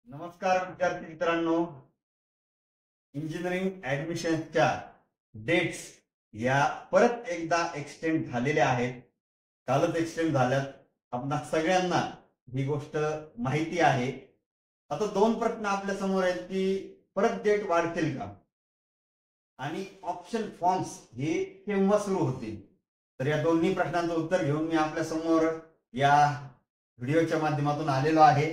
नमस्कार विद्यार्थी मित्रांनो, इंजिनिअरिंग ऍडमिशनच्या डेट्स या परत एकदा एक्सटेंड झालेल्या आहेत. कालच एक्सटेंड झाल्यात. आपणा सगळ्यांना ही गोष्ट माहिती आहे. आता दोन प्रश्न आपल्या समोर आहेत की परत डेट वाढतील का आणि ऑप्शन फॉर्म्स हे केव्हा सुरू होतील. तर या दोन्ही प्रश्नांचं उत्तर घेऊन मी आपल्या समोर या व्हिडिओच्या माध्यमातून आलेलो आहे.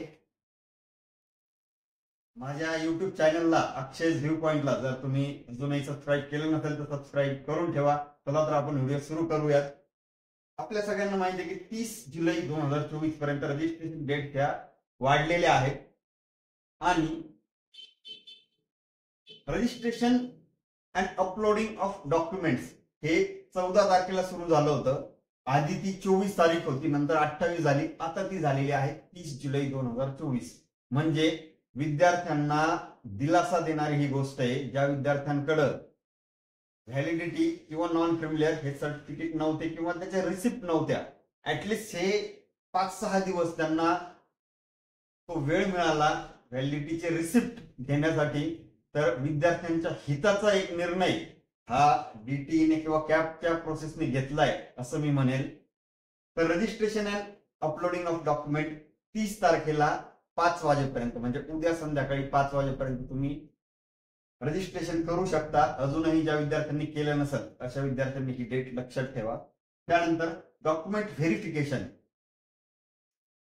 माझ्या युट्यूब चॅनलला अक्षय व्ह्यू पॉइंटला जर तुम्ही अजूनही सबस्क्राईब केलं नसेल तर सबस्क्राईब करून ठेवा. चला तर आपण व्हिडिओ सुरू करूयात. आपल्या सगळ्यांना माहिती आहे की 30 जुलै 2024 पर्यंत रजिस्ट्रेशन डेट त्या वाढलेल्या आहेत आणि registration and uploading of documents हे 14 तारखेला सुरू झालं होतं. आधी ती 24 तारीख होती, नंतर 28 झाली, आता ती झालेली आहे 30 जुलै 2024. म्हणजे विद्यार्थ्यांना दिलासा देणारी ही गोष्ट आहे. ज्या विद्यार्थ्यांकडे व्हॅलिडिटी किंवा नॉन क्रिमिलियर हे सर्टिफिकेट नव्हते किंवा त्याच्या रिसिप्ट नव्हत्या, ऍटलिस्ट हे 5-6 दिवस त्यांना तो वेळ मिळाला व्हॅलिडिटीचे रिसिप्ट घेण्यासाठी. तर विद्यार्थ्यांच्या हिताचा एक निर्णय हा डीटीईने किंवा कॅपच्या प्रोसेसने घेतलाय असं मी म्हणेल. तर registration and uploading of document 30 तारखेला 5 वाजेपर्यंत म्हणजे उद्या संध्याकाळी 5 वाजेपर्यंत तुम्ही रजिस्ट्रेशन करू शकता. अजूनही ज्या विद्यार्थ्यांनी केलं नसेल अशा विद्यार्थ्यांनी ही डेट लक्षात ठेवा. त्यानंतर डॉक्युमेंट व्हेरिफिकेशन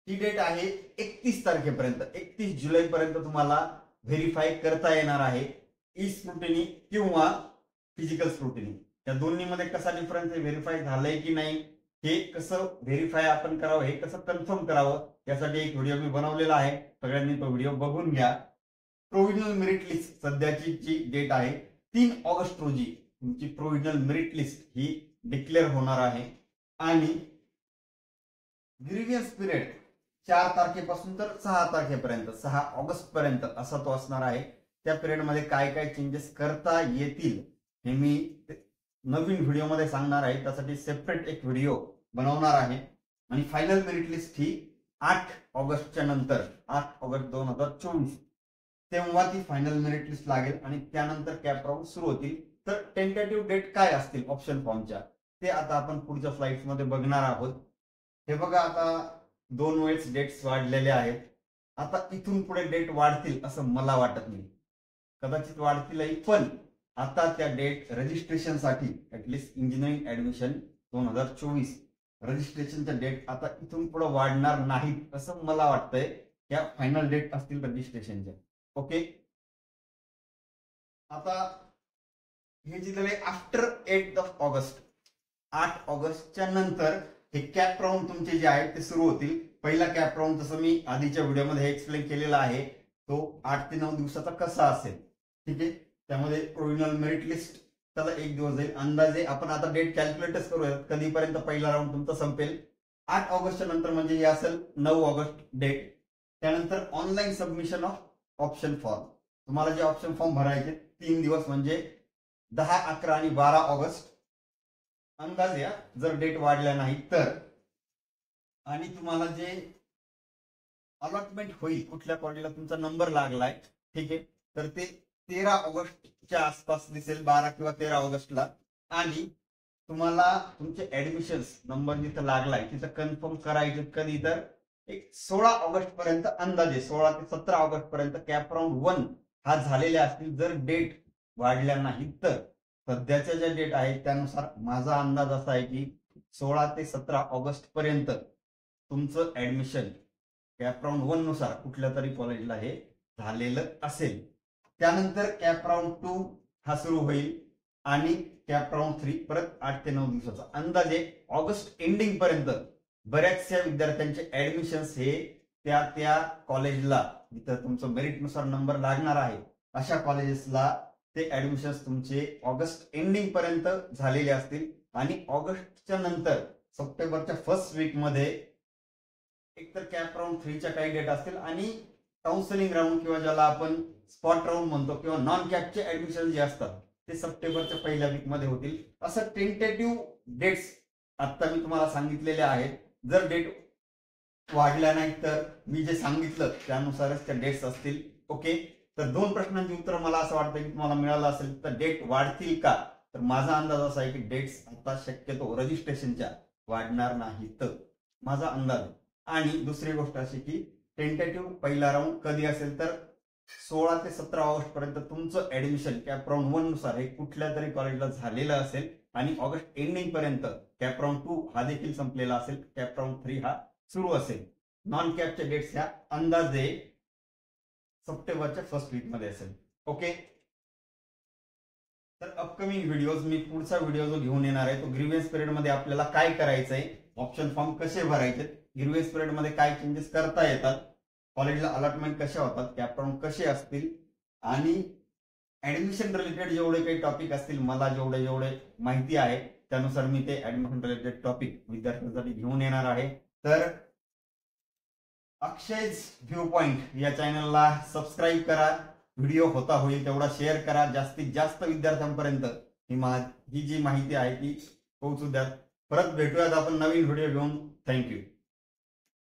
ही डेट आहे 31 तारखेपर्यंत. 31 जुलै पर्यंत तुम्हाला व्हेरीफाय करता येणार आहे. ई स्क्रुटिनी किंवा फिजिकल स्क्रुटिनी या दोन्हीमध्ये कसा डिफरन्स आहे, व्हेरीफाय झालंय की नाही, हे कसं व्हेरीफाय आपण करावं, हे कसं कन्फर्म करावं, यासाठी एक व्हिडिओ मी बनवलेला आहे. सगळ्यांनी तो व्हिडिओ बघून घ्या. प्रोव्हिजनल मेरिट लिस्ट सध्याची जी डेट आहे 3 ऑगस्ट रोजी तुमची प्रोव्हिजनल मेरिट लिस्ट ही डिक्लेअर होणार आहे आणि ग्रीव्हियन्स पिरियड 4 तारखेपासून तर 6 तारखेपर्यंत 6 ऑगस्ट पर्यंत असा तो असणार आहे. त्या पिरियड मध्ये काय काय चेंजेस करता येतील हे मी नवीन व्हिडिओमध्ये सांगणार आहे. त्यासाठी सेपरेट एक व्हिडिओ बनवणार आहे. आणि फायनल मेरिट लिस्ट ही 8 ऑगस्टच्या नंतर 8 ऑगस्ट 2024 तेव्हा ती फायनल मेरिट लिस्ट लागेल आणि त्यानंतर कॅप राऊंड सुरू होतील. तर टेंटेटिव्ह डेट काय असतील ऑप्शन फॉर्मच्या ते आता आपण पुढच्या स्लाइड्स मध्ये बघणार आहोत. हे बघा, आता 2 वेळेस डेट्स वाढलेले आहेत. आता इथून पुढे डेट वाढतील असं मला वाटत नाही. कदाचित वाढतीलही, पण आता त्या डेट रजिस्ट्रेशनसाठी ऍटलिस्ट इंजिनिअरिंग ऍडमिशन 2024 रजिस्ट्रेशनच्या डेट आता इथून पुढे वाढणार नाहीत असं मला वाटतंय. या फायनल डेट असतील रजिस्ट्रेशनच्या. ओके, आता हे जे दिले आफ्टर 8 ऑगस्ट 8 ऑगस्टच्या नंतर हे कॅप राऊंड तुमचे जे आहेत ते सुरू होतील. पहिला कॅप राऊंड जसं मी आधीच्या व्हिडिओमध्ये एक्सप्लेन केलेला आहे तो 8 ते 9 दिवसाचा कसा असेल. ठीक आहे, त्यामध्ये प्रोव्हिजनल मेरिट लिस्ट त्याला 1 दिवस जाईल. अंदाजे आपण आता डेट कॅल्क्युलेटच करूया कधीपर्यंत पहिला राऊंड तुमचा संपेल. 8 ऑगस्टच्या नंतर म्हणजे हे असेल 9 ऑगस्ट डेट. त्यानंतर online submission of option form. तुम्हाला जे ऑप्शन फॉर्म भरायचे 3 दिवस म्हणजे 10, 11 आणि 12 ऑगस्ट अंदाजे, जर डेट वाढल्या नाही तर. आणि तुम्हाला जे अलॉटमेंट होईल कुठल्या कॉलेजला तुमचा नंबर लागलाय, ठीक आहे, तर ते 13 ऑगस्टच्या आसपास दिसेल, 12 किंवा 13 ऑगस्टला. आणि तुम्हाला तुमचे ऍडमिशन्स नंबर जिथं लागलाय तिथं कन्फर्म करायचे कधी, तर एक 16 ऑगस्ट पर्यंत अंदाजे 16 ते 17 ऑगस्ट पर्यंत कॅप राऊंड 1 हा झालेल्या असतील. जर डेट वाढल्या नाही तर सध्याच्या ज्या डेट आहेत त्यानुसार माझा अंदाज असा आहे की 16 ते 17 ऑगस्ट पर्यंत तुमचं ऍडमिशन कॅप राऊंड 1 नुसार कुठल्या तरी कॉलेजला हे झालेलं असेल. त्यानंतर कॅप राऊंड 2 हा सुरू होईल आणि कॅप राऊंड 3 परत 8 ते 9 दिवसाचा. अंदाजे ऑगस्ट एंडिंग पर्यंत बऱ्याचशा विद्यार्थ्यांचे ऍडमिशन्स हे त्या कॉलेजला जिथं तुमचं मेरिट नुसार नंबर लागणार आहे अशा कॉलेजेसला ते ऍडमिशन्स तुमचे ऑगस्ट एंडिंग पर्यंत झालेले असतील. आणि ऑगस्टच्या नंतर सप्टेंबरच्या फर्स्ट वीक मध्ये एकतर कॅप राऊंड 3च्या काही डेट असतील आणि काउन्सिलिंग राऊंड किंवा ज्याला आपण स्पॉट राऊंड म्हणतो किंवा नॉन कॅपचे ऍडमिशन जे असतात ते सप्टेंबरच्या पहिल्या वीक मध्ये होतील. असं टेंटेटिव्ह डेट्स आता मी तुम्हाला सांगितलेले आहेत. जर डेट वाढल्या नाही तर मी जे सांगितलं त्यानुसारच त्या डेट्स असतील. ओके, तर 2 प्रश्नांची उत्तर मला असं वाटतं की तुम्हाला मिळालं असेल. तर डेट वाढतील का, तर माझा अंदाज असा आहे की डेट्स आता शक्यतो रजिस्ट्रेशनच्या वाढणार नाहीत, माझा अंदाज आहे. आणि दुसरी गोष्ट अशी की टेंटेटिव्ह पहिला राऊंड कधी असेल तर 16 ते 17 ऑगस्ट पर्यंत तुमचं ऍडमिशन कॅप राऊंड 1 नुसार हे कुठल्या तरी कॉलेजला झालेलं असेल आणि ऑगस्ट एंडिंग पर्यंत कॅप राऊंड 2 हा देखील संपलेला असेल, कॅप राऊंड 3 हा सुरू असेल. नॉन कॅपच्या डेट्स ह्या अंदाजे सप्टेंबरच्या फर्स्ट वीक मध्ये असेल. ओके, तर अपकमिंग व्हिडिओज मी पुढचा व्हिडिओ जो घेऊन येणार आहे तो ग्रीव्हन्स पिरियड मध्ये आपल्याला काय करायचंय, ऑप्शन फॉर्म कसे भरायचे, ग्रीव्हन्स पिरियड मध्ये काय चेंजेस करता येतात, कॉलेजला अलॉटमेंट कशा होतात, कॅप राऊंड कसे असतील आणि ऍडमिशन रिलेटेड जेवढे काही टॉपिक असतील मला जेवढे माहिती आहे त्यानुसार मी ते ऍडमिशन रिलेटेड टॉपिक विद्यार्थ्यांसाठी घेऊन येणार आहे. तर अक्षयज व्ह्यू पॉइंट या चॅनलला सबस्क्राईब करा, व्हिडिओ होता होईल तेवढा शेअर करा, जास्तीत जास्त विद्यार्थ्यांपर्यंत ही जी माहिती आहे ती पोहोचू द्या. परत भेटूयात आपण नवीन व्हिडिओ घेऊन. थँक्यू.